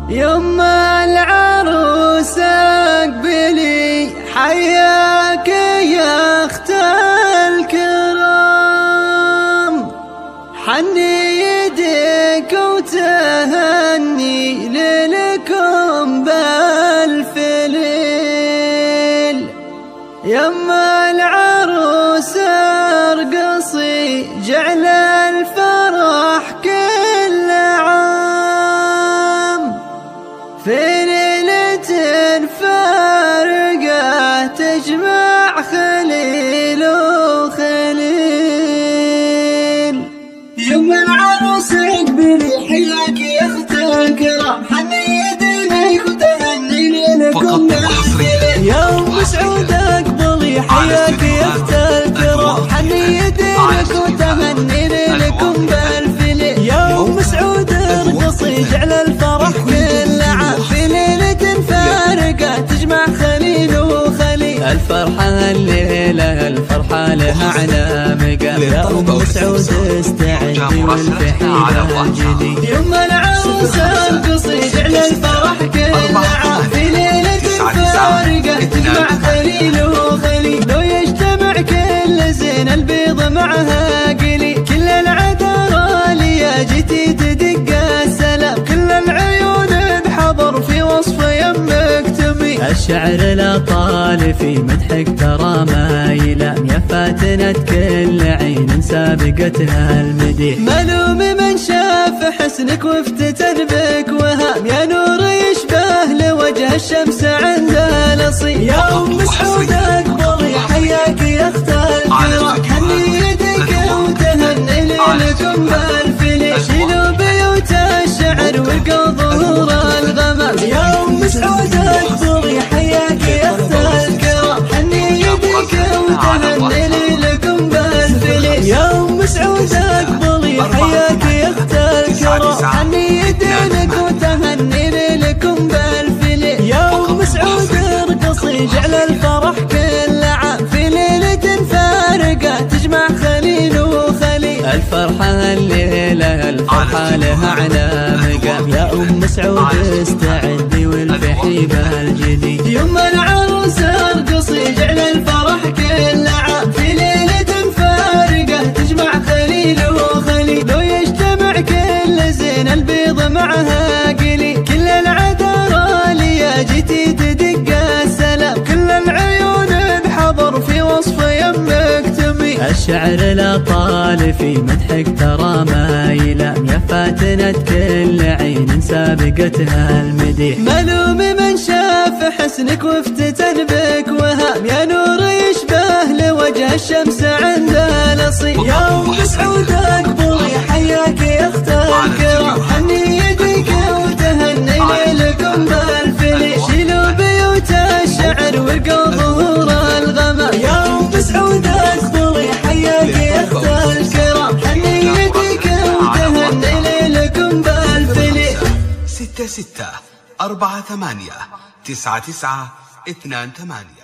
يما العروس اقبلي حياك يا اخت الكرام، حني يدك وتهني ليلكم بالف ليل. يما العروس ارقصي جعل الفرح كل عام، في ليلة فارقة تجمع خليل وخليل. يما العروس اقبلي حياك يا اخت الكرام، حني يدينك وتهني ليلكم بالف ليل. يوم سعود اقبلي حياك يا اخت الكرام، حني يدينك وتهني ليلكم بالف ليل. يوم سعود ارقصي جعل الفرح كل عام، في ليلة فارقة تجمع خليل وخليل. الفرحة الليلة الفرحة لها على مقام، يا ام سعود استعدي والفحيلة جدي. يما العروس ارقصي جعل الفرح كل عام، في ليلة فارقة تجمع خليل وخليل. لو يجتمع كل زين البيض معها قلي، كل العذارى لي جيتي تدق السلام، كل العيون انحضر في وصف يمك تمي. الشعر لا طال في مدحك ترى ما يلام، يا فاتنة كل عين سابقتها المديح. ملوم من شاف حسنك وافتتن بك وهام، يا نور يشبه لوجه الشمس عند الأصيل. يا ام سعود اقبلي حياك يا اخت الكرام، حني يدك وتهني ليلكم بالف ليل. شيلوا بيوت الشعر وارقوا ظهور الغمام، يا ام سعود اقبلي حياك يا اخت الكرام، حني يدك وتهني ليلكم بالف ليل. يا ام سعود اقبلي حياك يا اخت الكرام، حني يدك وتهني ليلكم بالف ليل. يا ام سعود ارقصي جعل الفرح كل عام، في ليلة فارقة تجمع خليل وخليل. الفرحة الليلة الفرحة لها على مقام، يا ام سعود استعدي والفحي بالجدي. يما العروس ارقصي جعل الفرح كل عام، في ليلة فارقة تجمع خليل وخليل. لو يجتمع كل زين البيض معها قلي، كل العذارى لي جيتي تدق السلام، كل العيون انحضر في وصف يمك تمي. الشعر لا طال في مدحك ترى ما يلام، يا فاتنة كل عين سابقتها المديح. ملوم من شاف حسنك وافتتن بك وهام، يا نور يشبه لوجه الشمس عند الأصيل. يا ام سعود اقبلي حياك يا اخت الكرام، حني يدك وتهني ليلكم بالف ليل. شيلوا بيوت الشعر وارقوا ظهور الغمام، يا ام سعود اقبلي حياك يا اخت الكرام، حني يدك وتهني ليلكم بالف ليل. 6 6 4 8 9 9 2 8